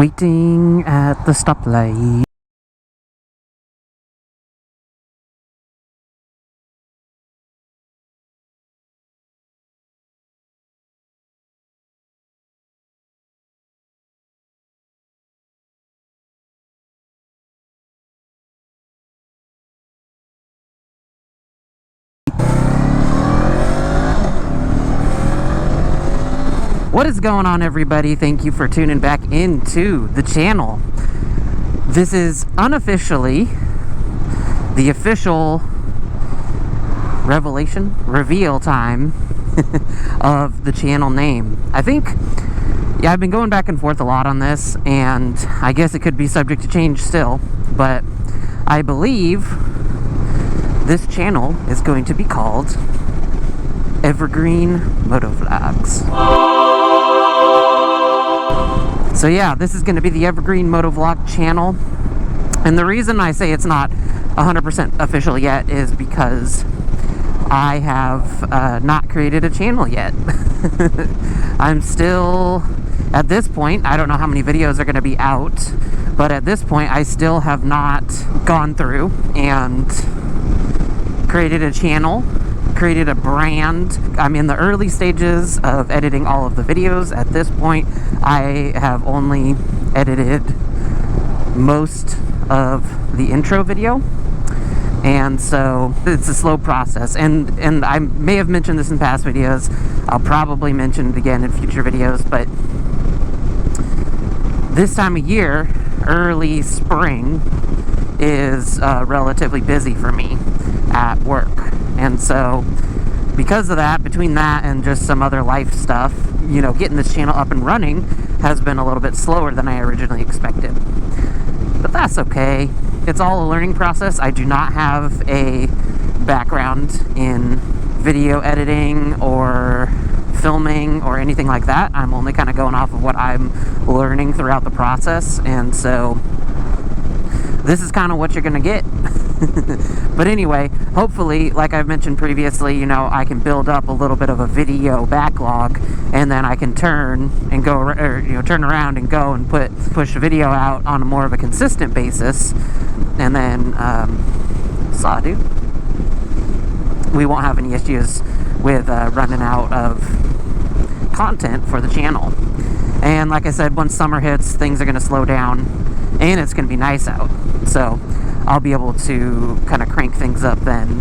Waiting at the stoplight. What is going on, everybody? Thank you for tuning back into the channel. This is unofficially the official reveal time of the channel name. I think, I've been going back and forth a lot on this, and I guess it could be subject to change still, but I believe this channel is going to be called Evergreen Motovlogs. So yeah, this is going to be the Evergreen Motovlog channel, and the reason I say it's not 100% official yet is because I have not created a channel yet. I'm still, at this point, I don't know how many videos are going to be out, but at this point I still have not gone through and created a channel, created a brand. I'm in the early stages of editing all of the videos. At this point, I have only edited most of the intro video, and so it's a slow process, and I may have mentioned this in past videos. I'll probably mention it again in future videos, but this time of year, early spring, is relatively busy for me at work. And so because of that, between that and just some other life stuff, getting this channel up and running has been a little bit slower than I originally expected. But that's okay. It's all a learning process. I do not have a background in video editing or filming or anything like that. I'm only kind of going off of what I'm learning throughout the process, and so this is kind of what you're gonna get. But anyway, hopefully, like I've mentioned previously, I can build up a little bit of a video backlog, and then I can turn around and go and push a video out on a more of a consistent basis, and then we won't have any issues with running out of content for the channel. And like I said, once summer hits, things are going to slow down, and it's going to be nice out, so I'll be able to kind of crank things up then.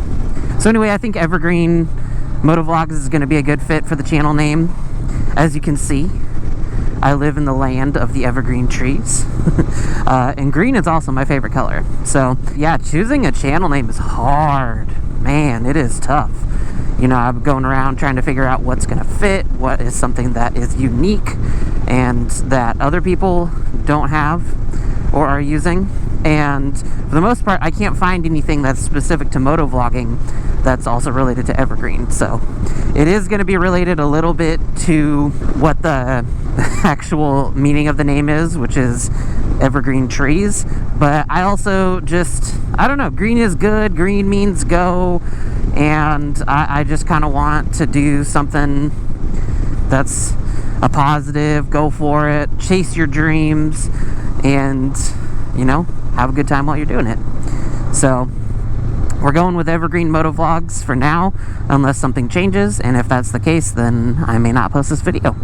So anyway, I think Evergreen Motovlogs is going to be a good fit for the channel name. As you can see, I live in the land of the evergreen trees. And green is also my favorite color. So yeah, choosing a channel name is hard. Man, it is tough. I'm going around trying to figure out what's going to fit, what is something that is unique and that other people don't have or are using. And for the most part, I can't find anything that's specific to motovlogging that's also related to evergreen. So it is going to be related a little bit to what the actual meaning of the name is, which is evergreen trees. But I also I don't know, green is good, green means go, and I just kind of want to do something that's a positive, go for it, chase your dreams, and have a good time while you're doing it. So we're going with Evergreen Motovlogs for now, unless something changes, and if that's the case, then I may not post this video.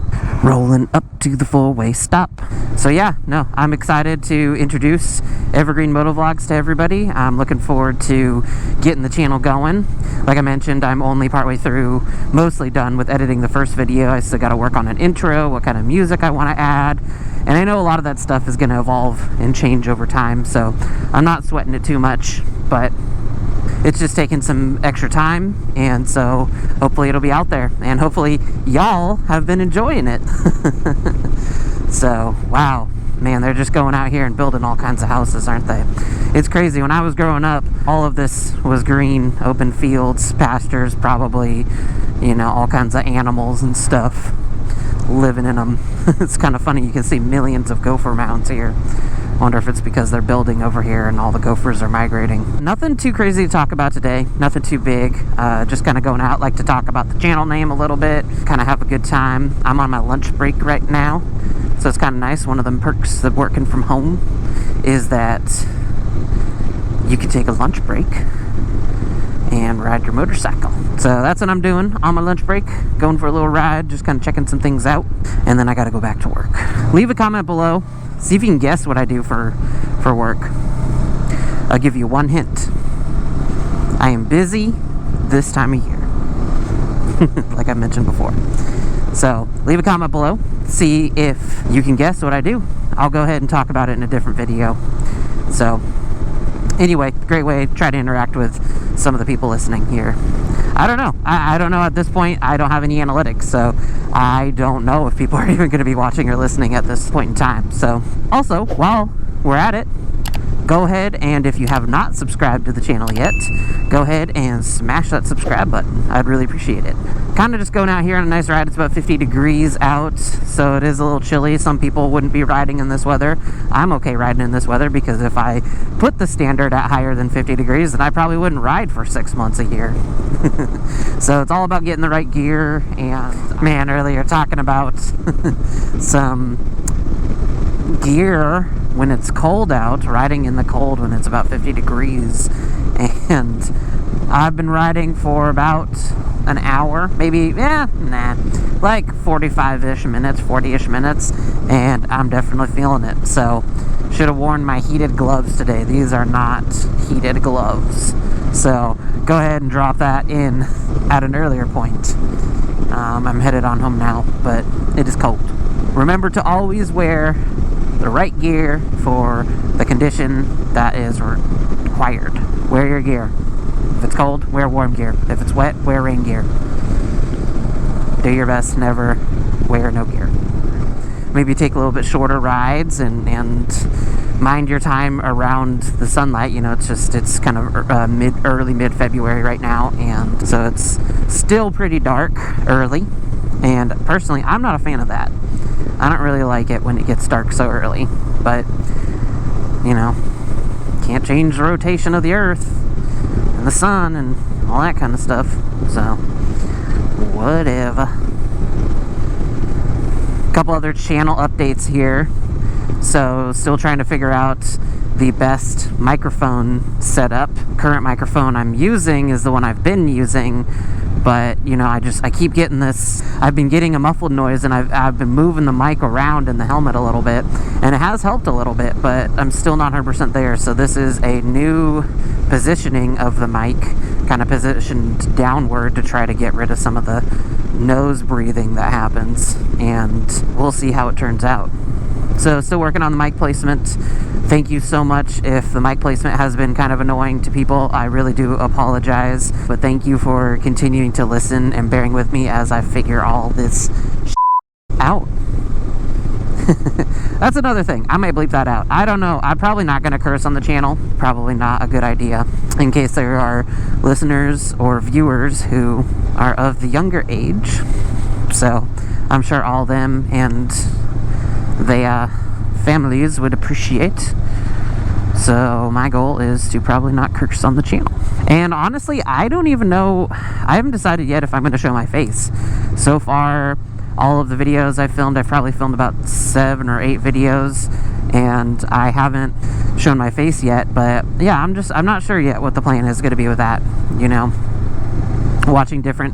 Rolling up to the four-way stop. So yeah, no, I'm excited to introduce Evergreen Motovlogs to everybody. I'm looking forward to getting the channel going. Like I mentioned, I'm only partway through, mostly done with editing the first video. I still got to work on an intro, what kind of music I want to add, and I know a lot of that stuff is going to evolve and change over time, so I'm not sweating it too much, but it's just taking some extra time, and so hopefully it'll be out there, and hopefully y'all have been enjoying it. So, wow, man, they're just going out here and building all kinds of houses, aren't they? It's crazy. When I was growing up, all of this was green, open fields, pastures, probably, all kinds of animals and stuff living in them. It's kind of funny. You can see millions of gopher mounds here. Wonder if it's because they're building over here and all the gophers are migrating. Nothing too crazy to talk about today, nothing too big. Just kind of going out, like to talk about the channel name a little bit, kind of have a good time. I'm on my lunch break right now, so it's kind of nice. One of the perks of working from home is that you can take a lunch break and ride your motorcycle. So that's what I'm doing on my lunch break, going for a little ride, just kind of checking some things out, and then I gotta go back to work. Leave a comment below, see if you can guess what I do for work. I'll give you one hint. I am busy this time of year, like I mentioned before. So leave a comment below, see if you can guess what I do. I'll go ahead and talk about it in a different video. So anyway, great way to try to interact with some of the people listening here. I don't know. I don't know at this point. I don't have any analytics, so I don't know if people are even going to be watching or listening at this point in time. So also, while we're at it, go ahead and if you have not subscribed to the channel yet, go ahead and smash that subscribe button. I'd really appreciate it. Kind of just going out here on a nice ride. It's about 50 degrees out, so it is a little chilly. Some people wouldn't be riding in this weather. I'm okay riding in this weather because if I put the standard at higher than 50 degrees, then I probably wouldn't ride for 6 months a year. So it's all about getting the right gear. And man, earlier talking about some gear when it's cold out, riding in the cold when it's about 50 degrees, and I've been riding for about an hour, maybe, like 45-ish minutes, 40-ish minutes, and I'm definitely feeling it. So should have worn my heated gloves today. These are not heated gloves, so go ahead and drop that in at an earlier point. I'm headed on home now, but it is cold. Remember to always wear the right gear for the condition that is required. Wear your gear. If it's cold, wear warm gear. If it's wet, wear rain gear. Do your best to never wear no gear. Maybe take a little bit shorter rides and mind your time around the sunlight. You know, it's kind of early mid-February right now, and so it's still pretty dark early, and personally I'm not a fan of that. I don't really like it when it gets dark so early, but you know, can't change the rotation of the earth and the sun and all that kind of stuff, so whatever. A couple other channel updates here. So still trying to figure out the best microphone setup. Current microphone I'm using is the one I've been using, but you know, I keep getting this. I've been getting a muffled noise, and I've been moving the mic around in the helmet a little bit, and it has helped a little bit, but I'm still not 100% there. So this is a new positioning of the mic, kind of positioned downward to try to get rid of some of the nose breathing that happens, and we'll see how it turns out. So still working on the mic placement. Thank you so much if the mic placement has been kind of annoying to people. I really do apologize, but thank you for continuing to listen and bearing with me as I figure all this out. That's another thing. I may bleep that out. I don't know. I'm probably not going to curse on the channel. Probably not a good idea, in case there are listeners or viewers who are of the younger age. So I'm sure all them and their families would appreciate. So my goal is to probably not curse on the channel. And honestly, I don't even know. I haven't decided yet if I'm going to show my face. So far, all of the videos I've probably filmed about 7 or 8 videos, and I haven't shown my face yet. But yeah, I'm not sure yet what the plan is going to be with that. You know, watching different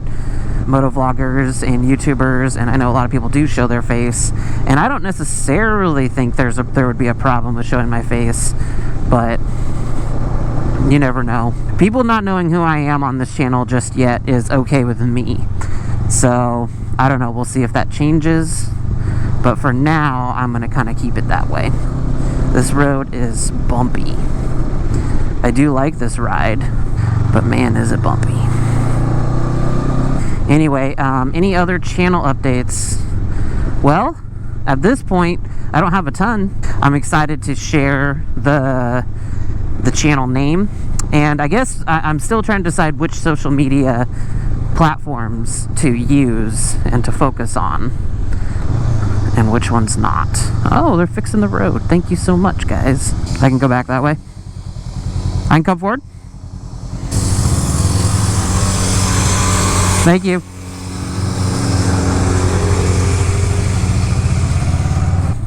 motovloggers and YouTubers, and I know a lot of people do show their face, and I don't necessarily think there would be a problem with showing my face, but you never know. People not knowing who I am on this channel just yet is okay with me, so I don't know. We'll see if that changes, but for now I'm gonna kind of keep it that way. This road is bumpy. I do like this ride, but man, is it bumpy. Anyway, any other channel updates? Well, at this point, I don't have a ton. I'm excited to share the channel name, and I guess I'm still trying to decide which social media platforms to use and to focus on, and which ones not. Oh, they're fixing the road. Thank you so much, guys. I can go back that way. I can come forward. Thank you.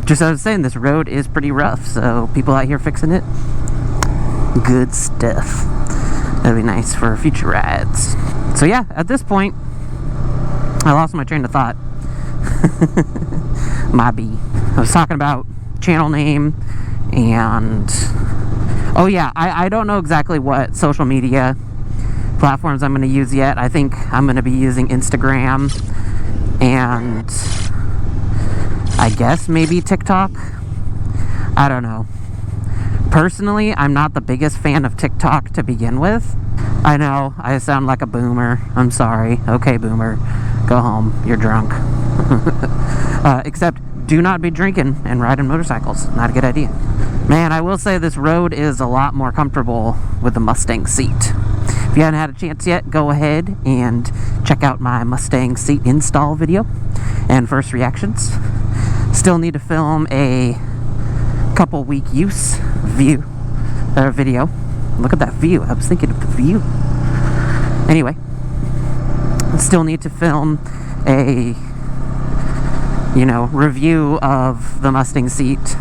just as I was saying, this road is pretty rough, so people out here fixing it, good stuff. That'd be nice for future rides. So yeah, at this point, I lost my train of thought. My B. I was talking about channel name, and oh yeah, I don't know exactly what social media platforms I'm going to use yet. I think I'm going to be using Instagram and I guess maybe TikTok. I don't know. Personally, I'm not the biggest fan of TikTok to begin with. I know, I sound like a boomer. I'm sorry. Okay, boomer. Go home. You're drunk. Except, do not be drinking and riding motorcycles. Not a good idea. Man, I will say this road is a lot more comfortable with the Mustang seat. If you haven't had a chance yet, go ahead and check out my Mustang seat install video and first reactions. Still need to film a couple week use video. Look at that view. I was thinking of the view. Anyway, still need to film a review of the Mustang seat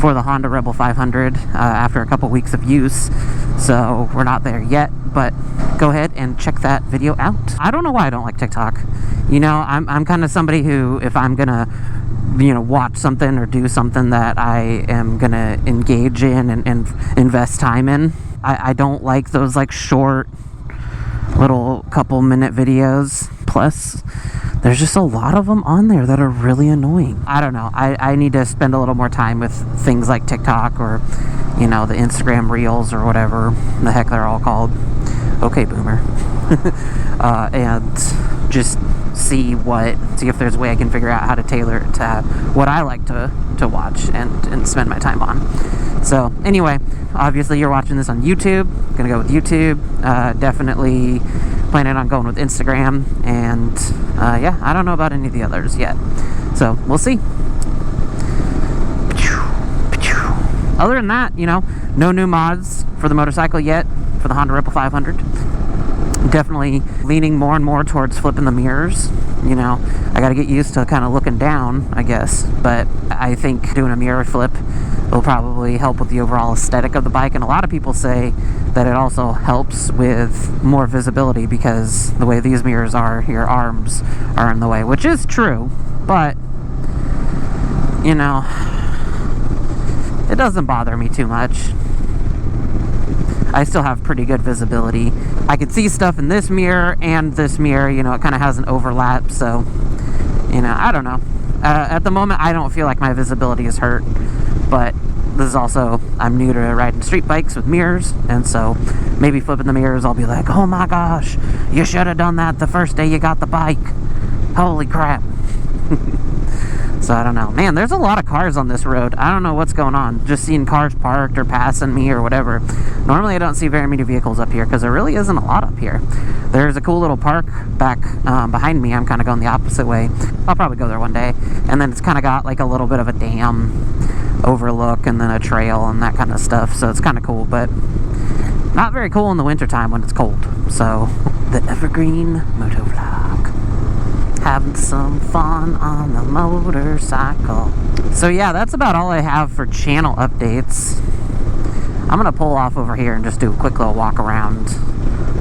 for the Honda Rebel 500 after a couple weeks of use. So we're not there yet, but go ahead and check that video out. I don't know why I don't like TikTok. I'm kind of somebody who, if I'm gonna watch something or do something that I am gonna engage in and invest time in, I don't like those like short little couple minute videos. Plus there's just a lot of them on there that are really annoying. I don't know, I need to spend a little more time with things like TikTok or the Instagram reels or whatever the heck they're all called. Okay, boomer. And just see if there's a way I can figure out how to tailor it to what I like to watch and spend my time on. So anyway, obviously you're watching this on YouTube. Gonna go with YouTube. Definitely planning on going with Instagram, and yeah, I don't know about any of the others yet, so we'll see. Other than that, no new mods for the motorcycle yet for the Honda Rebel 500. Definitely leaning more and more towards flipping the mirrors. I gotta get used to kind of looking down, I guess, but I think doing a mirror flip will probably help with the overall aesthetic of the bike. And a lot of people say that it also helps with more visibility because the way these mirrors are, your arms are in the way, which is true, but it doesn't bother me too much. I still have pretty good visibility. I can see stuff in this mirror and this mirror, it kind of has an overlap, so I don't know. At the moment, I don't feel like my visibility is hurt, but this is also, I'm new to riding street bikes with mirrors, and so maybe flipping the mirrors, I'll be like, oh my gosh, you should have done that the first day you got the bike. Holy crap. So I don't know. Man, there's a lot of cars on this road. I don't know what's going on. Just seeing cars parked or passing me or whatever. Normally I don't see very many vehicles up here because there really isn't a lot up here. There's a cool little park back behind me. I'm kind of going the opposite way. I'll probably go there one day. And then it's kind of got like a little bit of a dam overlook and then a trail and that kind of stuff. So it's kind of cool, but not very cool in the wintertime when it's cold. So the Evergreen Motovlog. Having some fun on the motorcycle. So yeah, that's about all I have for channel updates. I'm gonna pull off over here and just do a quick little walk around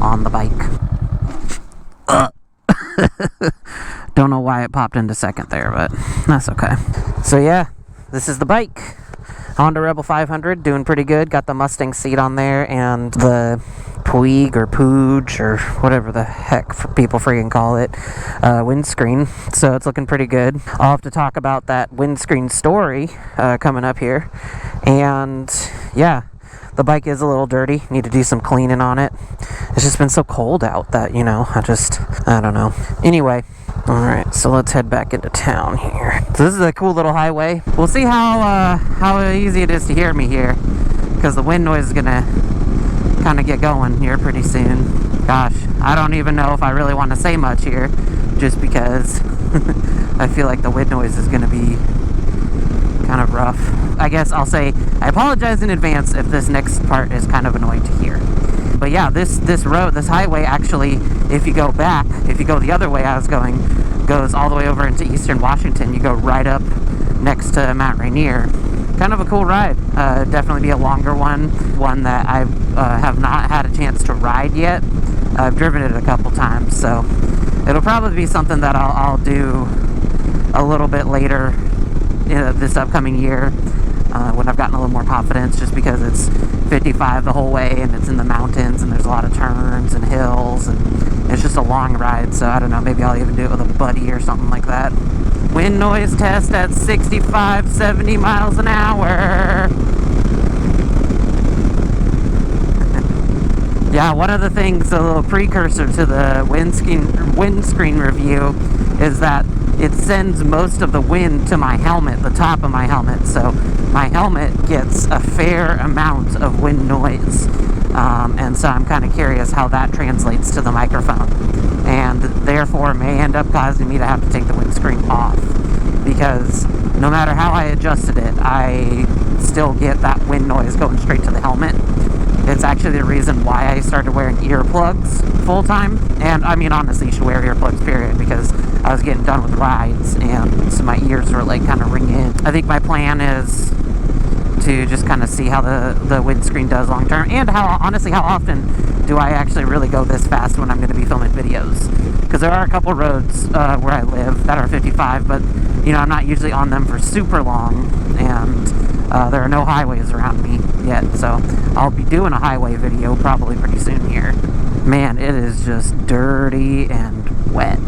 on the bike. Don't know why it popped into second there, but that's okay. So yeah, this is the bike. Honda Rebel 500, doing pretty good. Got the Mustang seat on there and the Puig or Pooge or whatever the heck people freaking call it, windscreen. So it's looking pretty good. I'll have to talk about that windscreen story coming up here. And yeah, the bike is a little dirty. Need to do some cleaning on it. It's just been so cold out that, I don't know. Anyway, alright, so let's head back into town here. So this is a cool little highway. We'll see how easy it is to hear me here, because the wind noise is gonna kind of get going here pretty soon. Gosh, I don't even know if I really want to say much here, just because I feel like the wind noise is gonna be kind of rough. I guess I'll say I apologize in advance if this next part is kind of annoying to hear. But yeah, this road, this highway, actually, if you go the other way I was going, goes all the way over into eastern Washington. You go right up next to Mount Rainier. Kind of a cool ride. Definitely be a longer one that I have not had a chance to ride yet. I've driven it a couple times, so it'll probably be something that I'll do a little bit later this upcoming year, when I've gotten a little more confidence, just because it's 55 the whole way and it's in the mountains and there's a lot of turns and hills and it's just a long ride. So I don't know, maybe I'll even do it with a buddy or something like that. Wind noise test at 65, 70 miles an hour. Yeah, one of the things, a little precursor to the windscreen review, is that it sends most of the wind to my helmet, the top of my helmet. So my helmet gets a fair amount of wind noise. And so I'm kind of curious how that translates to the microphone. And therefore may end up causing me to have to take the windscreen off. Because no matter how I adjusted it, I still get that wind noise going straight to the helmet. It's actually the reason why I started wearing earplugs full time. And I mean, honestly, you should wear earplugs, period, because I was getting done with rides and so my ears were like kind of ringing. I think my plan is to just kind of see how the windscreen does long term, and how often do I actually really go this fast when I'm going to be filming videos. Because there are a couple roads where I live that are 55, but you know, I'm not usually on them for super long, and there are no highways around me yet, so I'll be doing a highway video probably pretty soon here. Man, it is just dirty and wet.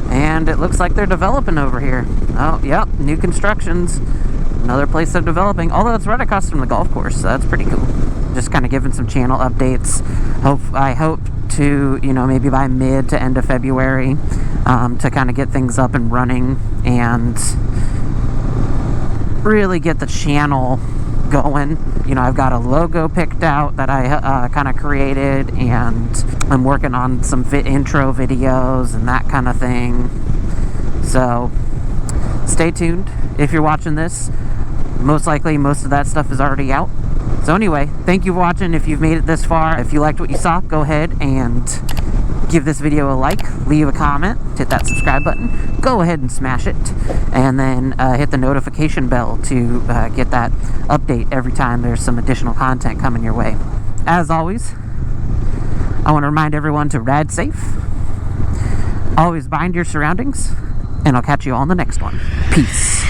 And it looks like they're developing over here. Oh, yep, new constructions. Another place they're developing, although it's right across from the golf course, so that's pretty cool. Just kind of giving some channel updates. I hope to, you know, maybe by mid to end of February, to kind of get things up and running and really get the channel going. You know, I've got a logo picked out that I kind of created, and I'm working on some intro videos and that kind of thing. So stay tuned. If you're watching this, most likely most of that stuff is already out. So anyway, thank you for watching. If you've made it this far, if you liked what you saw, go ahead and give this video a like, leave a comment, hit that subscribe button, go ahead and smash it, and then hit the notification bell to get that update every time there's some additional content coming your way. As always, I want to remind everyone to ride safe, always mind your surroundings, and I'll catch you all in the next one. Peace.